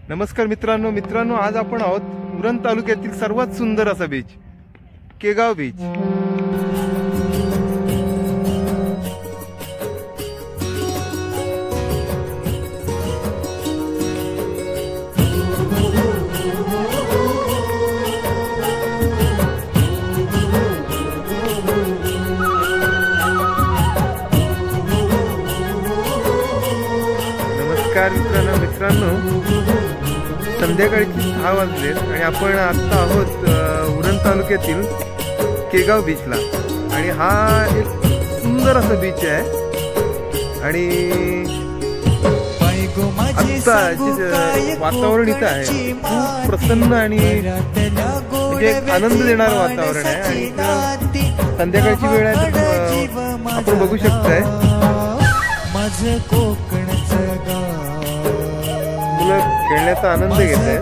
नमस्कार मित्रांनो, आज आपण आहोत उरण तालुक्यातील सर्वात सुंदर असा बीच केगाव बीच। नमस्कार मित्रांनो, संध्याकाळची 6 वाजलेत आणि आपण आता आहोत उरण तालुक्यातील केगाव बीचला। आणि हा एक सुंदर असा बीच आहे आणि आता वातावरण इथं आहे खूप प्रसन्न आणि म्हणजे आनंद देणारं वातावरण आहे। आणि संध्याकाळची वेळ आहे तर आपण बघू शकताय मुलं खेळण्याचा आनंद घेत आहेत।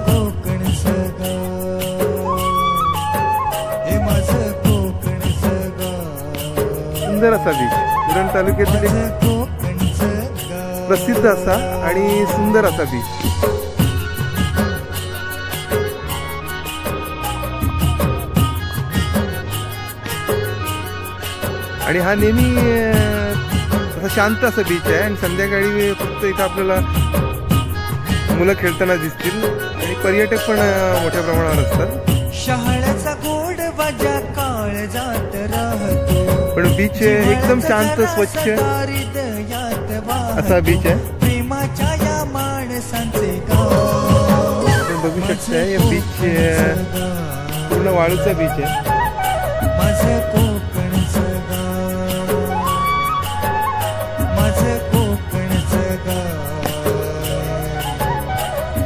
सुंदर असा बीच, उरण तालुक्यातील प्रसिद्ध असा आणि सुंदर असा बीच। आणि हा नेहमी शांत असा बीच आहे आणि संध्याकाळी फक्त इथं आपल्याला मुलं खेळताना दिसतील आणि पर्यटक पण मोठ्या प्रमाणावर असतात। शहाळ्याचा गोड वाजा काळ जात राहतो, पण बीच एकदम शांत स्वच्छ असा बीच आहे। प्रेमाच्या या माणसांचे गाव आपण बघू शकताय या बीच पूर्ण वाळूचा बीच आहे। माझं कोकणचं गाव, माझं कोकणचं गाव,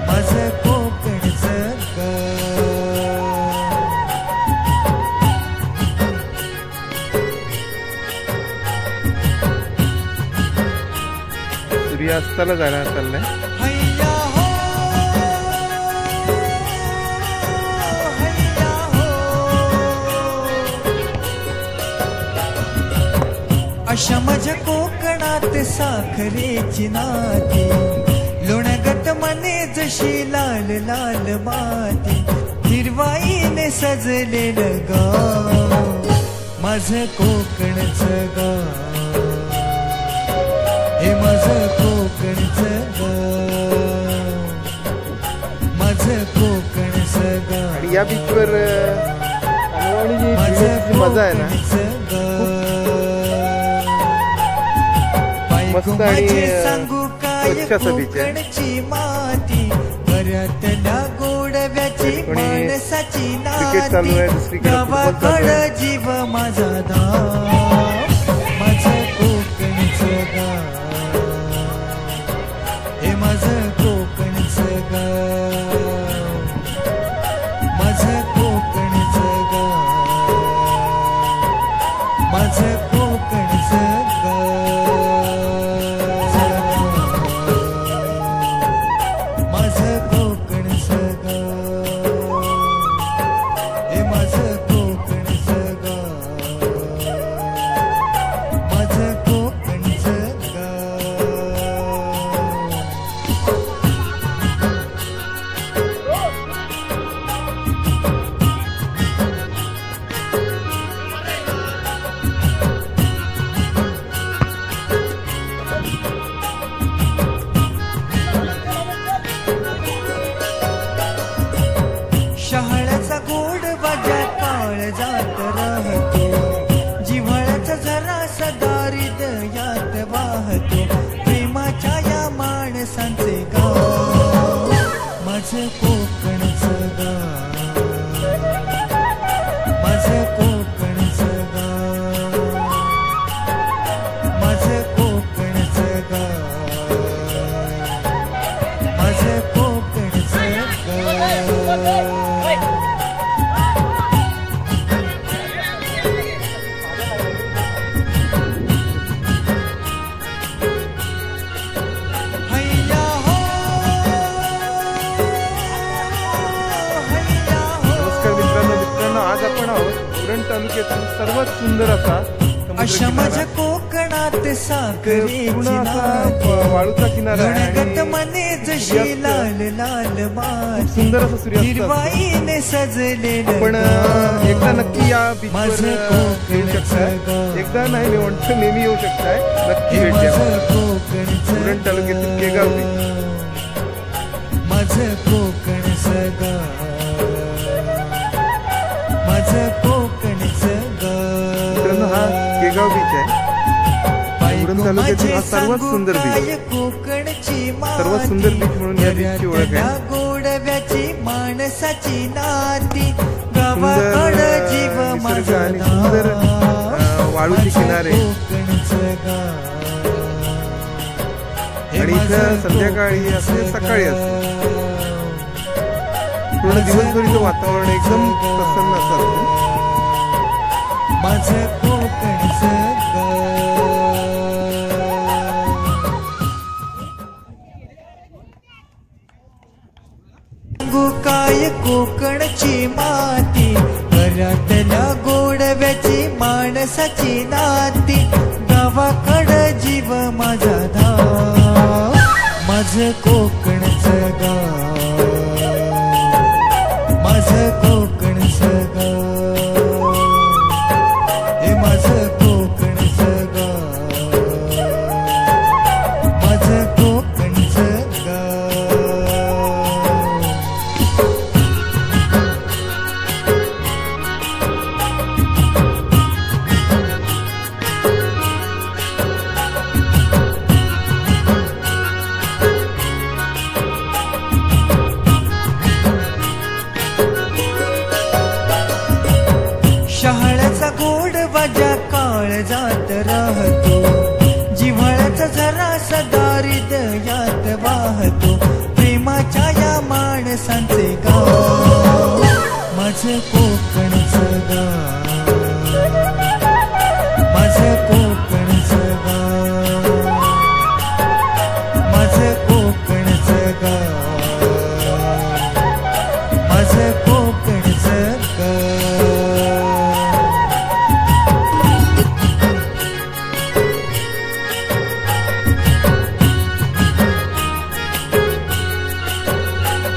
माझं कोकणचं गाव। सूर्यास्ताला जायला चाललाय। हैया हो, हैया हो, अशा माझ्या कोकणात साखरेची नाती, लोणगट मने जशी लाल लाल माती, हिरवाईने सजलेलं गाव, माझं कोकणचं गाव, हे माझं कोकणचं गाव, माझं कोकणचं गाव। आणि या बीचवर मजा आहे ना, मस्त आणि सांगू काय कोकणची माती, घरातल्या गोडव्याची माणसाची नाती, गावाकडं जीव माझा धाव, माझं कोकणचं गाव, हे माझं कोकणचं गाव, माझं कोकणचं गाव, माझं कोकणचं गाव, माझं कोकणचं गाव, हे माझं कोकणचं गाव, माझं कोकणचं गाव। शहाळ्याचा गोड वाजा काळ जात राहतो, जिव्हाळ्याचा झरा सदा हृदयात वाहतो, प्रेमाच्या या माणसांचे गाव, माझं कोकणचं गाव, माझं कोकणचं गाव, माझं कोकणचं गाव, माझं कोकणचं गाव। हैया हो, हैया हो। नमस्कार मित्रांनो, आज आपण आहोत उरण तालुक्यातील सर्वात सुंदर असा अशा माझ्या कोकणात कोकणात साखरेची पूर्ण असा नाती वाळूचा किनारा आहे लोणगट आणि मने जशी लाल लाल माती सुंदर असं सूर्यास्त असतं. हिरवाईने सजलेलं आपण एकदा नक्की या बीचवर माझं येऊ कोकणचं शकताय. गाव. एकदा नाही मी म्हणतो नेहमी येऊ शकताय. नक्की भेट द्या. उरण तालुक्यातील केगाव बीच. माझं कोकणचं गाव माझं कोकणचं मित्रांनो, हा गाव केगाव बीच आहे. उरण तालुक्यातील हा सर्वात सुंदर बीच. कोकणची सर्वात सुंदर बीच म्हणून या बीचची ओळख आहे. गोडव्याची माणसाची नाती सुंदर गावाकडं जीव निसर्ग आणि सुंदर वाळूचे किनारे आणि इथं संध्याकाळी असते सकाळी असते पूर्ण दिवसभरीचं वातावरण एकदम प्रसन्न असतं. माझं कोकणचं काय कोकणची माती घरातल्या गोडव्याची माणसाची नाती गावाकडं जीव माझा धाव माझं कोकणचं गाव माझं कोकणचं गाव हे माझं कोकणचं गाव माझं कोकणचं गाव शहाळ्याचा गोड वाजा काळ जात राहतो जिव्हाळ्याचा झरा सदा हृदयात वाहतो प्रेमाच्या या माणसांचे गाव माझं कोकणचं गाव माझं कोकणचं गाव माझं कोकणचं गाव माझं कोकणचं गाव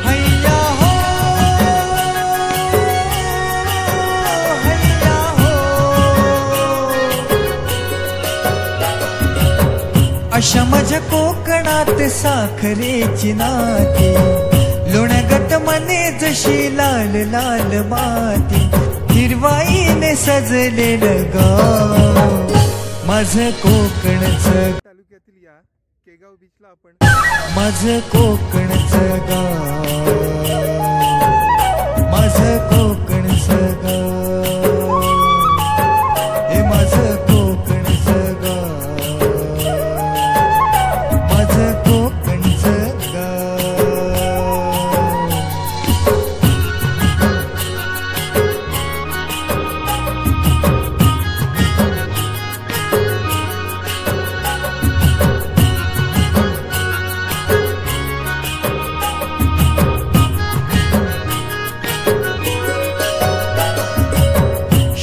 हैया हो हैया हो अशा माझ्या कोकणात साखरेची नाती लोणगट मने जशी लाल लाल माती हिरवाईने सजलेलं गाव माझं कोकणचं तालुक्यातील या केगाव बीचला आपण माझं कोकणचं गाव माझं कोकणचं गाव हे माझं कोकणचं गाव माझं कोकणचं गाव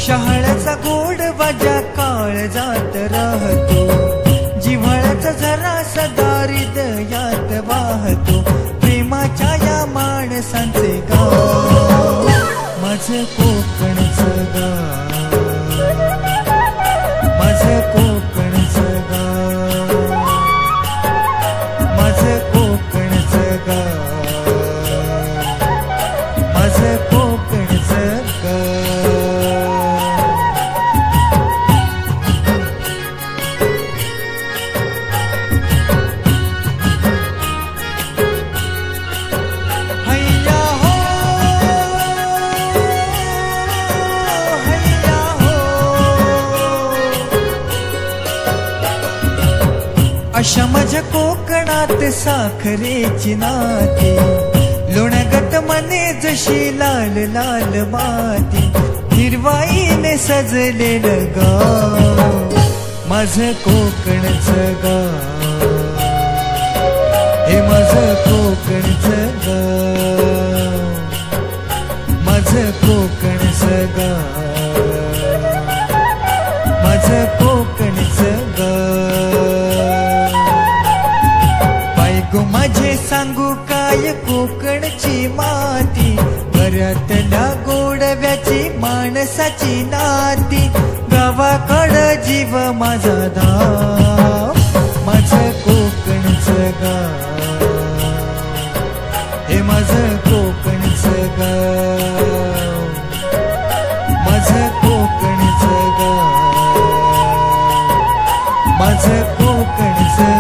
शहाळ्याचा गोड वाजा काळ जात राहतो जिव्हाळ्याचा झरा सदा हृदयात वाहतो प्रेमाच्या या माणसांचे गाव माझं कोकणचं गाव माझं कोकणचं गाव माझं कोकणचं गाव माझं कोकणचं गाव हैया हो हैया हो अशा माझ्या कोकणात साखरेची नाती लोणगट मने जशी लाल लाल माती हिरवाईने सजलेलं गाव माझं कोकणचं गाव हे माझं कोकणचं गाव माझं कोकणचं गाव माझं कोकणचं गाव कोकणची माती, घरातल्या गोडव्याची माणसाची नाती, गावाकड जीव माझा धाव, माझं कोकणचं गाव, हे माझं कोकणचं गाव, माझं कोकणचं गाव, माझं कोकणचं